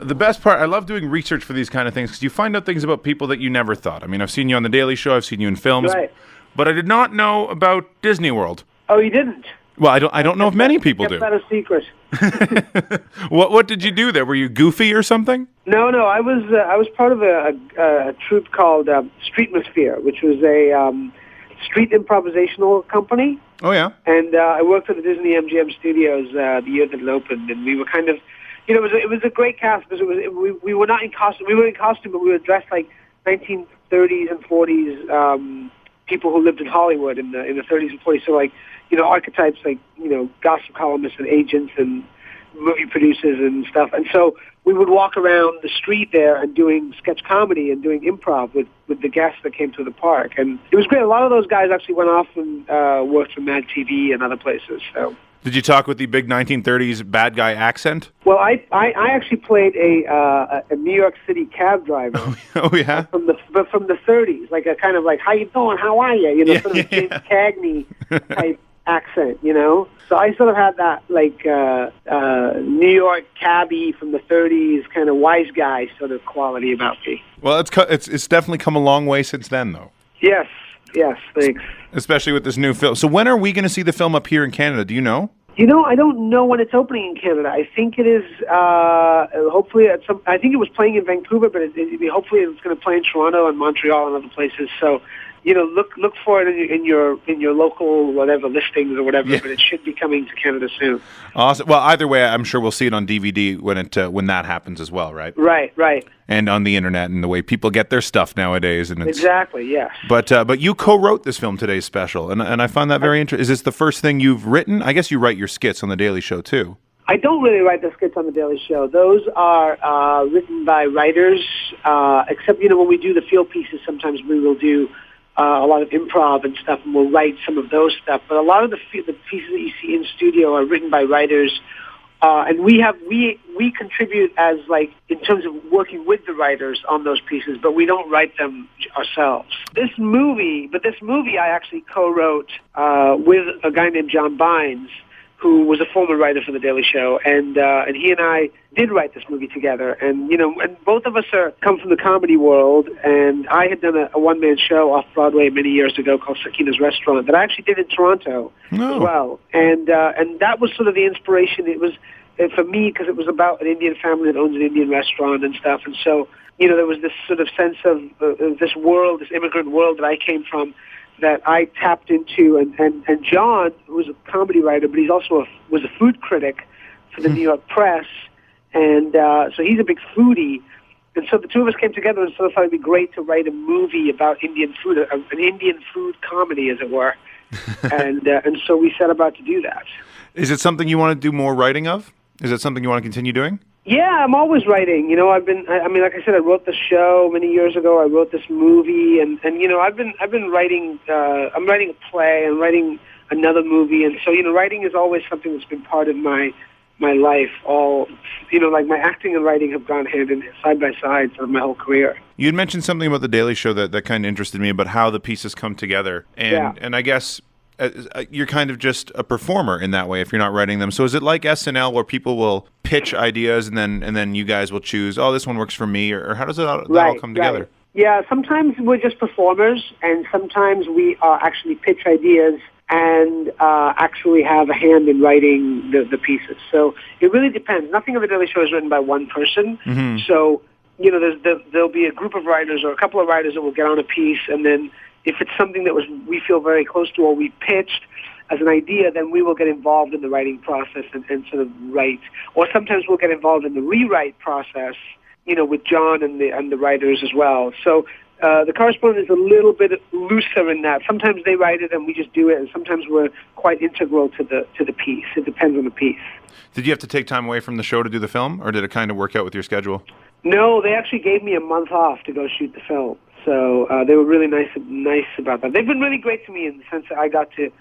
The best part, I love doing research for these kind of things because you find out things about people that you never thought. I mean, I've seen you on The Daily Show, I've seen you in films, Right. but I did not know about Disney World. Oh, you didn't? Well, I don't know if many people do. Kept that a secret. What did you do there? Were you goofy or something? No, I was part of a troupe called Streetmosphere, which was a street improvisational company. Oh yeah. And I worked at the Disney MGM Studios the year that it opened, and we were kind of, it was a great cast because we were not in costume. We were in costume, but we were dressed like 1930s and 40s people who lived in Hollywood in the 30s and 40s. So like, archetypes like gossip columnists and agents and movie producers and stuff. And so we would walk around the street there and doing sketch comedy and doing improv with the guests that came to the park. And it was great. A lot of those guys actually went off and worked for Mad TV and other places. So. Did you talk with the big 1930s bad guy accent? Well, I actually played a New York City cab driver. Oh yeah. From the 30s, like a kind of like, how you doing? How are you? Sort of James Cagney type accent. So I sort of had that like New York cabbie from the 30s kind of wise guy sort of quality about me. Well, it's definitely come a long way since then, though. Yes, thanks. Especially with this new film. So when are we going to see the film up here in Canada? Do you know? I don't know when it's opening in Canada. I think it is hopefully I think it was playing in Vancouver, but hopefully it's going to play in Toronto and Montreal and other places. So look for it in your local whatever listings or whatever. Yeah. But it should be coming to Canada soon. Awesome. Well, either way, I'm sure we'll see it on DVD when that happens as well, right? Right. And on the internet and the way people get their stuff nowadays, and exactly, yes. But you co-wrote this film, Today's Special, and I find that very interesting. Is this the first thing you've written? I guess you write your skits on The Daily Show too. I don't really write the skits on The Daily Show. Those are written by writers. Except when we do the field pieces, sometimes we will do a lot of improv and stuff, and we'll write some of those stuff. But a lot of the pieces that you see in studio are written by writers, and we contribute as like in terms of working with the writers on those pieces, but we don't write them ourselves. This movie I actually co-wrote with a guy named John Bynes, who was a former writer for The Daily Show, and he and I did write this movie together. And and both of us come from the comedy world, and I had done a one-man show off Broadway many years ago called Sakina's Restaurant that I actually did in Toronto as well. And that was sort of the inspiration. It was for me because it was about an Indian family that owns an Indian restaurant and stuff. And so there was this sort of sense of this world, this immigrant world that I came from, that I tapped into, and John, who was a comedy writer, but he's also was a food critic for the New York Press, and so he's a big foodie, and so the two of us came together and sort of thought it'd be great to write a movie about Indian food, an Indian food comedy, as it were, and so we set about to do that. Is it something you want to do more writing of? Is it something you want to continue doing? Yeah, I'm always writing. Like I said, I wrote the show many years ago. I wrote this movie, and I've been writing. I'm writing a play. I'm writing another movie, and so writing is always something that's been part of my life. All like my acting and writing have gone side by side for my whole career. You had mentioned something about The Daily Show that kind of interested me about how the pieces come together, and I guess. You're kind of just a performer in that way if you're not writing them. So is it like SNL where people will pitch ideas and then you guys will choose, this one works for me, or how does that all come together? Right. Yeah, sometimes we're just performers, and sometimes we actually pitch ideas and actually have a hand in writing the pieces. So it really depends. Nothing of The Daily Show is written by one person. Mm-hmm. So there'll be a group of writers or a couple of writers that will get on a piece, and then if it's something that we feel very close to or we pitched as an idea, then we will get involved in the writing process and sort of write. Or sometimes we'll get involved in the rewrite process, with John and the writers as well. So the correspondent is a little bit looser in that. Sometimes they write it and we just do it, and sometimes we're quite integral to the piece. It depends on the piece. Did you have to take time away from the show to do the film, or did it kind of work out with your schedule? No, they actually gave me a month off to go shoot the film. So they were really nice about that. They've been really great to me in the sense that I got to,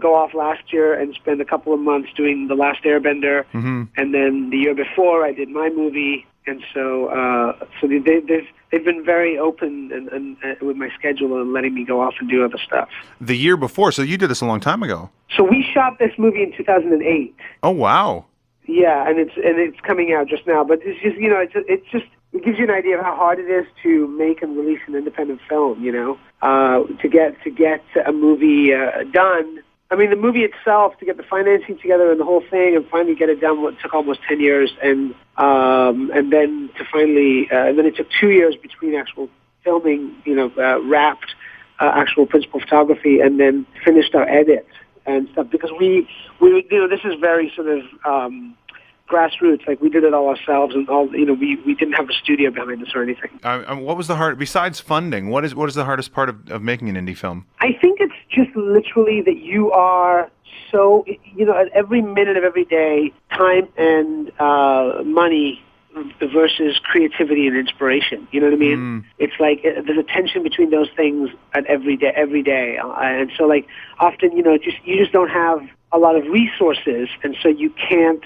go off last year and spend a couple of months doing The Last Airbender, and then the year before I did my movie, and so they've been very open and with my schedule and letting me go off and do other stuff. The year before, so you did this a long time ago. So we shot this movie in 2008. Oh wow. Yeah, and it's coming out just now. But it's just it gives you an idea of how hard it is to make and release an independent film. To get a movie done. I mean, the movie itself, to get the financing together and the whole thing, and finally get it done, took almost 10 years, and then to finally, then it took 2 years between actual filming, wrapped actual principal photography, and then finished our edit and stuff, because we this is very sort of grassroots. Like, we did it all ourselves, and we didn't have a studio behind us or anything. What was the besides funding? What is the hardest part of making an indie film? I think it's just literally that you are so, at every minute of every day, time and money versus creativity and inspiration. You know what I mean? It's like there's a tension between those things at every day. And so, like, often, you just don't have a lot of resources, and so you can't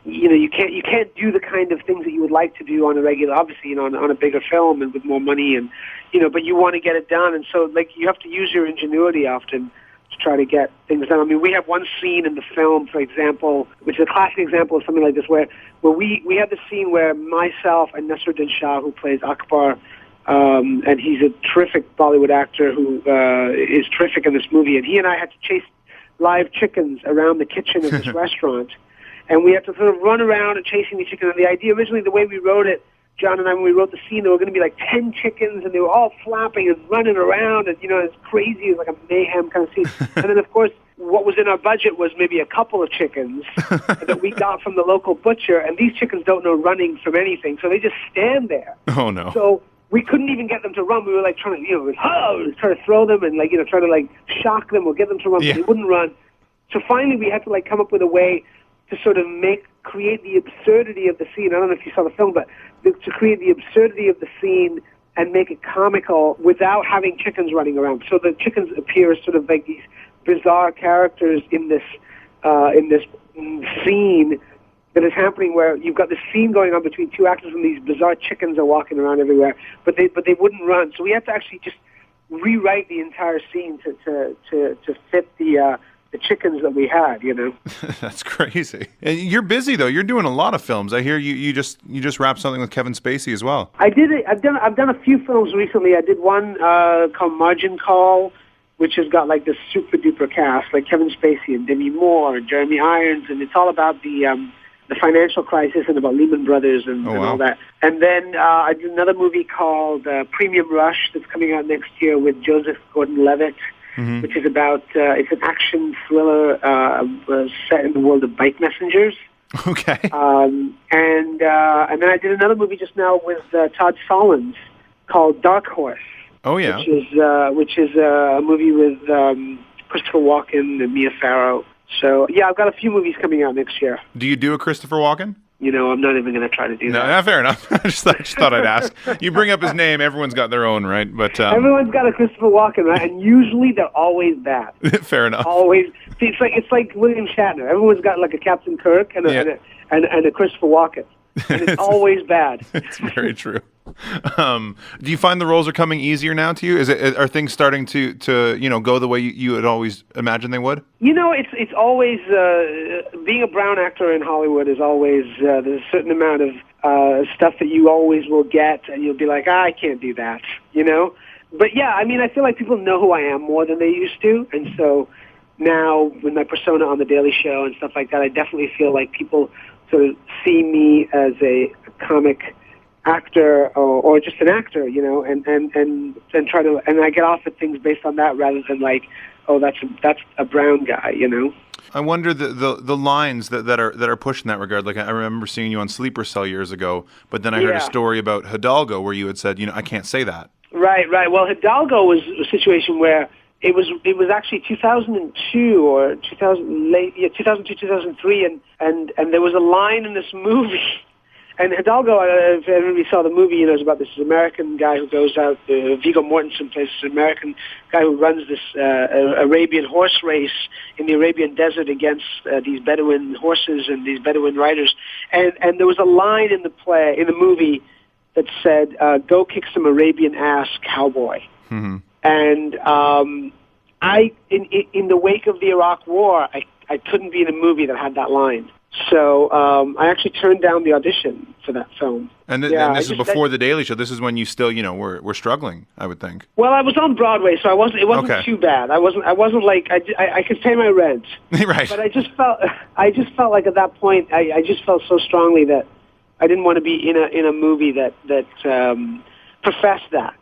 do the kind of things that you would like to do on a regular, obviously, on a bigger film and with more money, and but you want to get it done, and so, like, you have to use your ingenuity often to try to get things done. I mean, we have one scene in the film, for example, which is a classic example of something like this, where we have the scene where myself and Nasruddin Shah, who plays Akbar, and he's a terrific Bollywood actor who is terrific in this movie, and he and I had to chase live chickens around the kitchen of this restaurant. And we have to sort of run around and chasing the chickens. And the idea originally, the way we wrote it, John and I, when we wrote the scene, there were going to be like 10 chickens, and they were all flapping and running around, and it's crazy. It was like a mayhem kind of scene. And then, of course, what was in our budget was maybe a couple of chickens that we got from the local butcher, and these chickens don't know running from anything, so they just stand there. Oh no! So we couldn't even get them to run. We were like trying to, try to throw them and try to shock them or get them to run, but they wouldn't run. So finally, we had to come up with a way to sort of create the absurdity of the scene. I don't know if you saw the film, but to create the absurdity of the scene and make it comical without having chickens running around. So the chickens appear as sort of like these bizarre characters in this scene that is happening, where you've got this scene going on between two actors, and these bizarre chickens are walking around everywhere, but they wouldn't run. So we had to actually just rewrite the entire scene to fit the chickens that we had, That's crazy. And you're busy though. You're doing a lot of films. I hear you just wrapped something with Kevin Spacey as well. I did it. I've done a few films recently. I did one called Margin Call, which has got this super duper cast, like Kevin Spacey and Demi Moore and Jeremy Irons, and it's all about the financial crisis and about Lehman Brothers and all that. And then I did another movie called Premium Rush that's coming out next year with Joseph Gordon-Levitt. Mm-hmm. Which is about, it's an action thriller set in the world of bike messengers. Okay. And then I did another movie just now with Todd Solondz called Dark Horse. Oh, yeah. Which is a movie with Christopher Walken and Mia Farrow. So, yeah, I've got a few movies coming out next year. Do you do a Christopher Walken? I'm not even going to try to do that. No, fair enough. I just thought I'd ask. You bring up his name, everyone's got their own, right? But everyone's got a Christopher Walken, right? And usually they're always bad. Fair enough. Always. See, it's like William Shatner. Everyone's got like a Captain Kirk and a Christopher Walken. And it's always bad. It's very true. Do you find the roles are coming easier now to you? Are things starting to go the way you had always imagined they would? It's always being a brown actor in Hollywood is always there's a certain amount of stuff that you always will get, and you'll be like, I can't do that, But yeah, I mean, I feel like people know who I am more than they used to, and so now with my persona on The Daily Show and stuff like that, I definitely feel like people sort of see me as a comic actor or just an actor, and try to, and I get off at things based on that rather than like, oh, that's a brown guy, I wonder the lines that are pushed in that regard. Like, I remember seeing you on Sleeper Cell years ago, but then I heard a story about Hidalgo where you had said, I can't say that. Right. Well, Hidalgo was a situation where it was actually 2002 or 2002, 2003, and there was a line in this movie. And Hidalgo, if everybody saw the movie, it's about this American guy who goes out, Viggo Mortensen plays this American guy who runs this Arabian horse race in the Arabian desert against these Bedouin horses and these Bedouin riders. And there was a line in the movie that said, go kick some Arabian ass, cowboy. Mm-hmm. And in the wake of the Iraq War, I couldn't be in a movie that had that line. So I actually turned down the audition for that film. And this is before The Daily Show. This is when you still, were struggling, I would think. Well, I was on Broadway, so it wasn't okay. too bad. I wasn't like I could pay my rent. Right. But I just felt like at that point I just felt so strongly that I didn't want to be in a movie that professed that,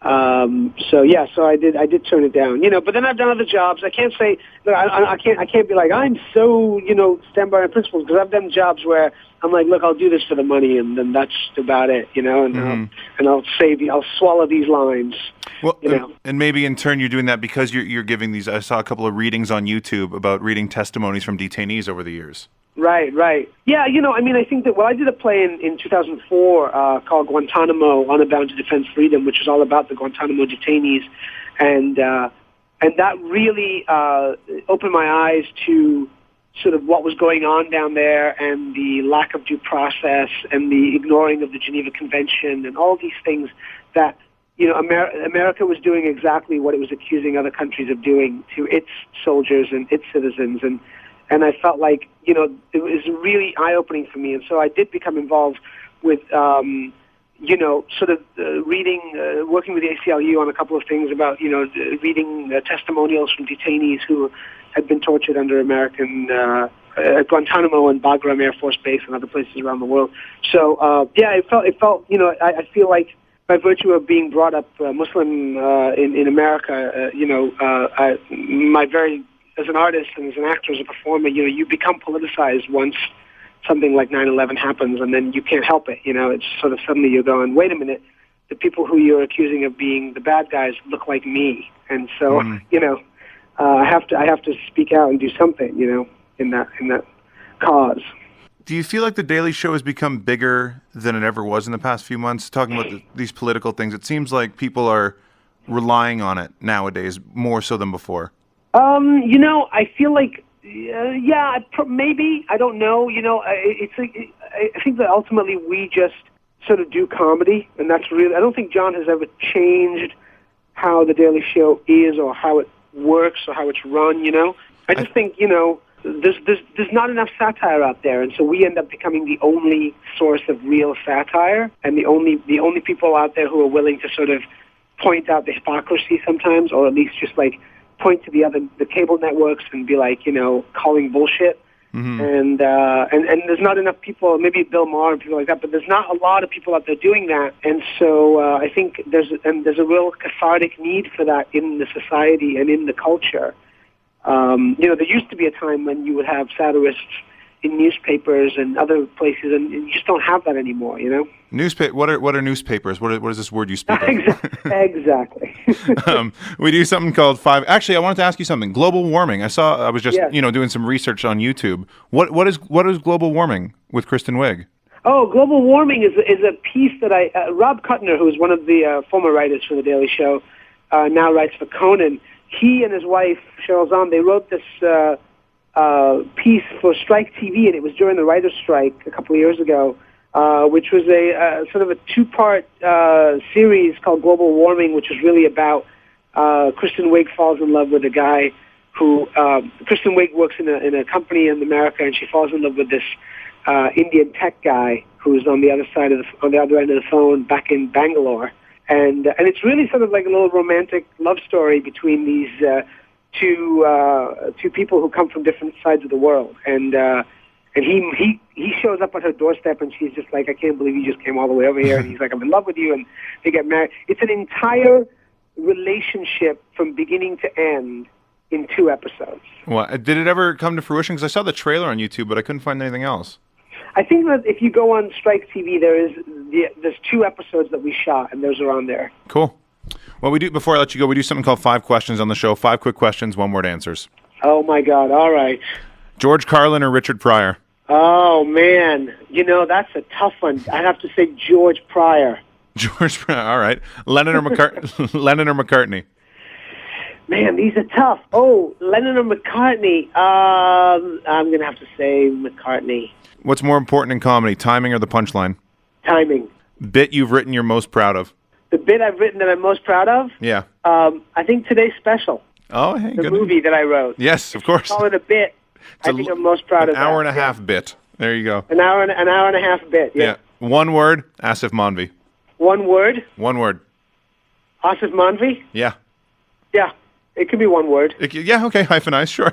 So I did turn it down, But then I've done other jobs. I can't say look, I can't be like I'm so stand by my principles, because I've done jobs where I'm like, look, I'll do this for the money, and then that's about it, and I'll swallow these lines. Well, and maybe in turn you're doing that because you're giving these. I saw a couple of readings on YouTube about reading testimonies from detainees over the years. Right. Yeah, I think that, I did a play in 2004 called Guantanamo, Unbound to Defend Freedom, which is all about the Guantanamo detainees, and that really opened my eyes to sort of what was going on down there, and the lack of due process, and the ignoring of the Geneva Convention, and all these things that, America was doing exactly what it was accusing other countries of doing to its soldiers and its citizens, and I felt like, it was really eye-opening for me. And so I did become involved with, working with the ACLU on a couple of things about, reading testimonials from detainees who had been tortured under American Guantanamo and Bagram Air Force Base and other places around the world. So, it felt, I feel like by virtue of being brought up Muslim in America, as an artist and as an actor, as a performer, you become politicized once something like 9/11 happens, and then you can't help it. It's sort of suddenly you're going, wait a minute, the people who you're accusing of being the bad guys look like me, and so I have to speak out and do something, in that cause. Do you feel like The Daily Show has become bigger than it ever was in the past few months? Talking about these political things, it seems like people are relying on it nowadays more so than before. I feel like, maybe, I don't know, I think that ultimately we just sort of do comedy, and that's really, I don't think John has ever changed how The Daily Show is, or how it works, or how it's run, I just think, there's not enough satire out there, and so we end up becoming the only source of real satire, and the only people out there who are willing to sort of point out the hypocrisy sometimes, or at least just like point to the cable networks and be like, calling bullshit. Mm-hmm. And there's not enough people, maybe Bill Maher and people like that, but there's not a lot of people out there doing that. And so I think there's a real cathartic need for that in the society and in the culture. There used to be a time when you would have satirists in newspapers and other places, and you just don't have that anymore, What are newspapers? What is this word you speak of? Exactly. We do something called 5. Actually, I wanted to ask you something. Global warming. I was just doing some research on YouTube. What is global warming with Kristen Wiig? Oh, global warming is a piece that Rob Kuttner, who is one of the former writers for The Daily Show, now writes for Conan. He and his wife Cheryl Zahn, they wrote this piece for Strike TV, and it was during the writer's strike a couple of years ago, which was a sort of a 2-part series called Global Warming, which is really about Kristen Wiig falls in love with a guy who Kristen Wiig works in a company in America, and she falls in love with this Indian tech guy who's on the other end of the phone back in Bangalore, and it's really sort of like a little romantic love story between these two people who come from different sides of the world, and he shows up at her doorstep, and she's just like, I can't believe you just came all the way over here, and he's like, I'm in love with you, and they get married. It's an entire relationship from beginning to end in 2 episodes. Well, did it ever come to fruition? Because I saw the trailer on YouTube, but I couldn't find anything else. I think that if you go on Strike TV, there's 2 episodes that we shot, and those are on there. Cool. Well, before I let you go, we do something called 5 questions on the show. 5 quick questions, 1-word answers. Oh, my God. All right. George Carlin or Richard Pryor? Oh, man. That's a tough one. I'd have to say George Pryor. George Pryor. All right. Lennon or McCartney? Man, these are tough. Oh, Lennon or McCartney? I'm going to have to say McCartney. What's more important in comedy, timing or the punchline? Timing. Bit you've written you're most proud of? The bit I've written that I'm most proud of? Yeah. I think Today's Special. Oh, hey, the good. movie that I wrote. Yes, of course. Call it a bit. I think I'm most proud of that. An hour and a half bit. There you go. An hour and a half bit. Yeah. One word, Aasif Mandvi. One word. One word. Aasif Mandvi. Yeah. Yeah. It could be one word. Yeah. Okay. Hyphenized. Sure.